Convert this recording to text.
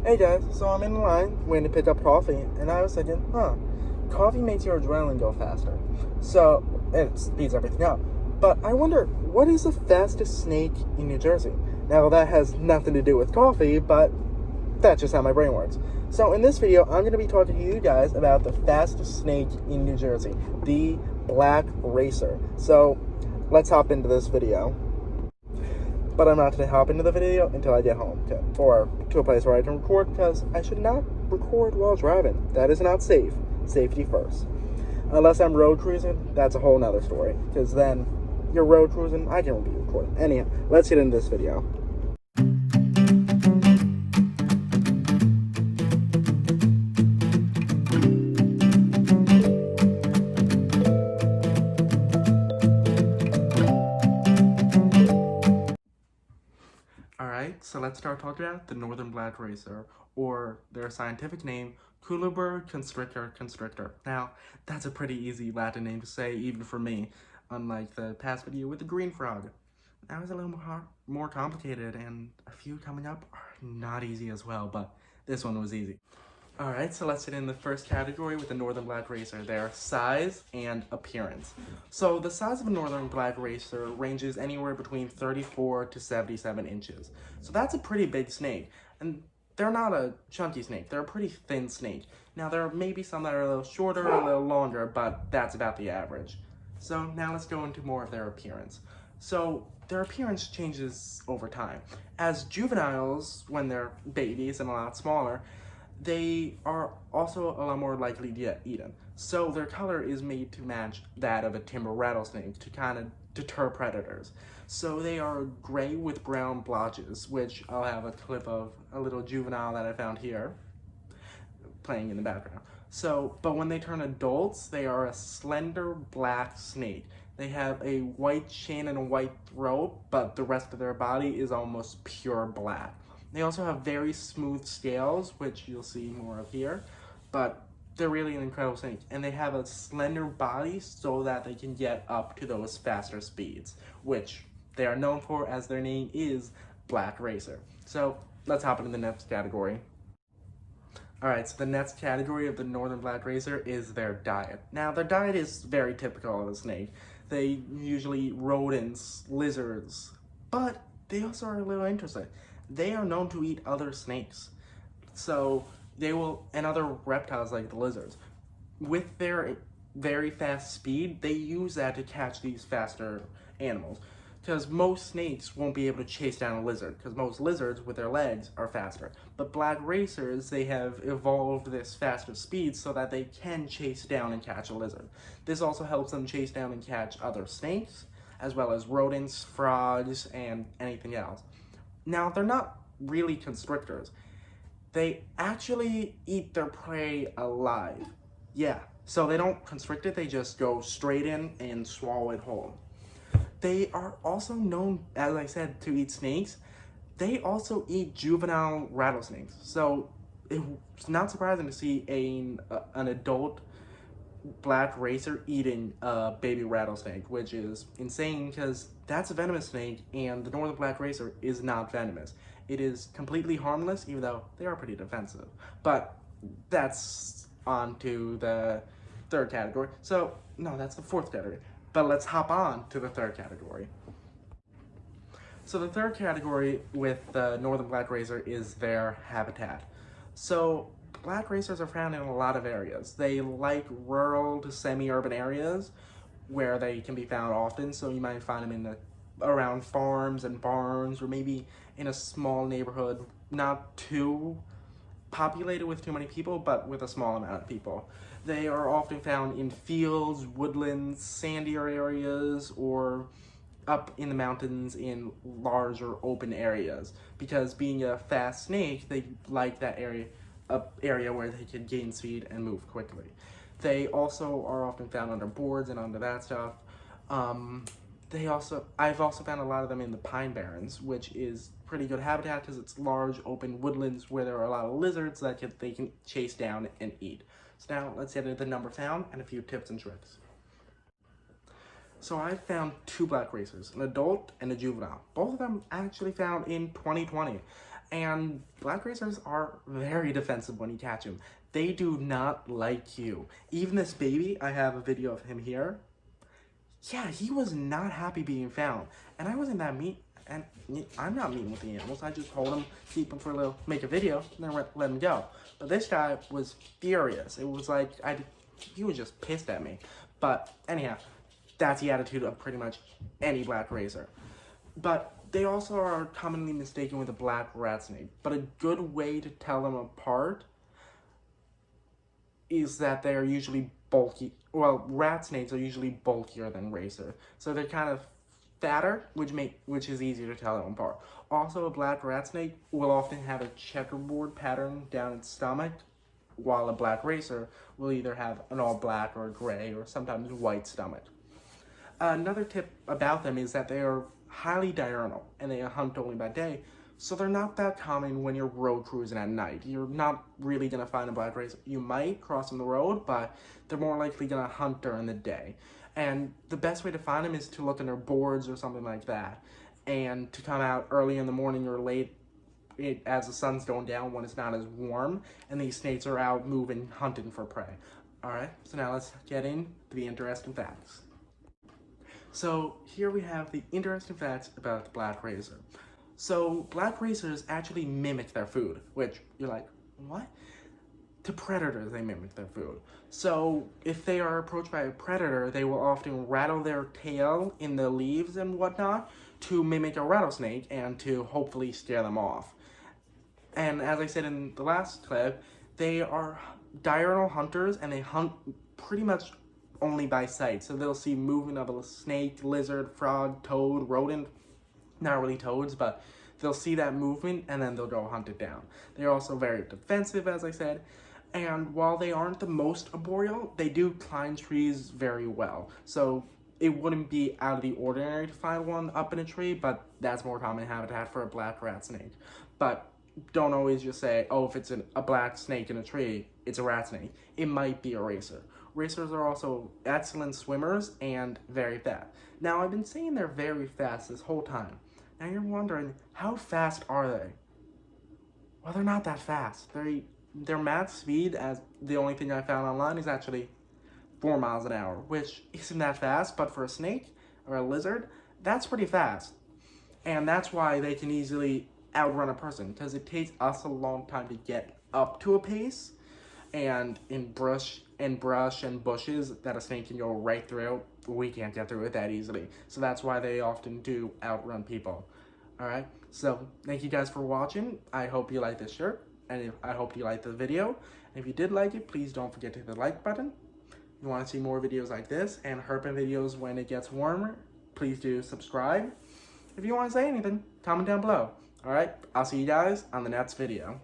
Hey guys, so I'm in line waiting to pick up coffee, and I was thinking, coffee makes your adrenaline go faster. So, and it speeds everything up. But I wonder, what is the fastest snake in New Jersey? Now, that has nothing to do with coffee, but that's just how my brain works. So, in this video, I'm going to be talking to you guys about the fastest snake in New Jersey, the black racer. So, let's hop into this video. But I'm not going to hop into the video until I get home, or to a place where I can record, because I should not record while driving. That is not safe. Safety first. Unless I'm road cruising, that's a whole nother story, because then you're road cruising, I can be recording. Anyhow, let's get into this video. Alright, so let's start talking about the northern black racer, or their scientific name, Culebra constrictor constrictor. Now, that's a pretty easy Latin name to say, even for me, unlike the past video with the green frog. That was a little more complicated, and a few coming up are not easy as well, but this one was easy. Alright, so let's get in the first category with the northern black racer, their size and appearance. So the size of a northern black racer ranges anywhere between 34 to 77 inches. So that's a pretty big snake, and they're not a chunky snake, they're a pretty thin snake. Now there may be some that are a little shorter or a little longer, but that's about the average. So now let's go into more of their appearance. So their appearance changes over time. As juveniles, when they're babies and a lot smaller, they are also a lot more likely to get eaten. So their color is made to match that of a timber rattlesnake to kind of deter predators. So they are gray with brown blotches, which I'll have a clip of a little juvenile that I found here playing in the background. So, but when they turn adults, they are a slender black snake. They have a white chin and a white throat, but the rest of their body is almost pure black. They also have very smooth scales, which you'll see more of here, but they're really an incredible snake. And they have a slender body so that they can get up to those faster speeds, which they are known for, as their name is Black Racer. So let's hop into the next category. Alright, so the next category of the northern black racer is their diet. Now, their diet is very typical of a snake. They usually eat rodents, lizards, but they also are a little interesting. They are known to eat other snakes. So they will, and other reptiles like the lizards. With their very fast speed, they use that to catch these faster animals. Because most snakes won't be able to chase down a lizard, because most lizards with their legs are faster. But black racers, they have evolved this faster speed so that they can chase down and catch a lizard. This also helps them chase down and catch other snakes, as well as rodents, frogs, and anything else. Now, they're not really constrictors. They actually eat their prey alive. Yeah, so they don't constrict it, they just go straight in and swallow it whole. They are also known, as I said, to eat snakes. They also eat juvenile rattlesnakes. So it's not surprising to see an adult black racer eating a baby rattlesnake, which is insane because that's a venomous snake, and the northern black racer is not venomous. It is completely harmless, even though they are pretty defensive. But that's on to the third category. So, no, that's the fourth category. But let's hop on to the third category. So the third category with the northern black racer is their habitat. So black racers are found in a lot of areas. They like rural to semi-urban areas where they can be found often. So you might find them around farms and barns, or maybe in a small neighborhood, not too populated with too many people, but with a small amount of people. They are often found in fields, woodlands, sandier areas, or up in the mountains in larger open areas. Because being a fast snake, they like that area where they can gain speed and move quickly. They also are often found under boards and under that stuff. I've also found a lot of them in the pine barrens, which is pretty good habitat because it's large open woodlands where there are a lot of lizards that they can chase down and eat. So now let's get into the number found and a few tips and tricks. So I found two black racers, an adult and a juvenile. Both of them actually found in 2020. And black racers are very defensive when you catch them. They do not like you. Even this baby, I have a video of him here. Yeah, he was not happy being found. And I wasn't that mean, and I'm not mean with the animals. I just hold him, keep him for a little, make a video, and then let him go. But this guy was furious. It was like, he was just pissed at me. But anyhow, that's the attitude of pretty much any black racer. But they also are commonly mistaken with a black rat snake. But a good way to tell them apart is that they are usually bulky. Well, rat snakes are usually bulkier than racer, so they're kind of fatter, which is easier to tell them apart. Also, a black rat snake will often have a checkerboard pattern down its stomach, while a black racer will either have an all black or gray or sometimes white stomach. Another tip about them is that they are highly diurnal and they hunt only by day, so they're not that common when you're road cruising at night. You're not really going to find a black racer. You might cross on the road, but they're more likely going to hunt during the day. And the best way to find them is to look under boards or something like that, and to come out early in the morning or late as the sun's going down when it's not as warm, and these snakes are out moving, hunting for prey. Alright, so now let's get into the interesting facts. So here we have the interesting facts about the black racer. So black racers actually mimic their food, which you're like, what? To predators, they mimic their food. So if they are approached by a predator, they will often rattle their tail in the leaves and whatnot to mimic a rattlesnake and to hopefully scare them off. And as I said in the last clip, they are diurnal hunters and they hunt pretty much only by sight. So they'll see movement of a snake, lizard, frog, toad, rodent. Not really toads, but they'll see that movement and then they'll go hunt it down. They're also very defensive, as I said. And while they aren't the most arboreal, they do climb trees very well. So it wouldn't be out of the ordinary to find one up in a tree, but that's more common habitat for a black rat snake. But don't always just say, oh, if it's a black snake in a tree, it's a rat snake. It might be a racer. Racers are also excellent swimmers and very fast. Now, I've been saying they're very fast this whole time. Now you're wondering, how fast are they? Well, they're not that fast. Their max speed, as the only thing I found online, is actually 4 miles an hour, which isn't that fast, but for a snake or a lizard, that's pretty fast. And that's why they can easily outrun a person, because it takes us a long time to get up to a pace, and in brush and bushes that a snake can go right through, we can't get through it that easily. So that's why they often do outrun people. Alright, so thank you guys for watching. I hope you like this shirt, and I hope you liked the video. And if you did like it, please don't forget to hit the like button. If you want to see more videos like this and herping videos when it gets warmer, please do subscribe. If you want to say anything, comment down below. Alright, I'll see you guys on the next video.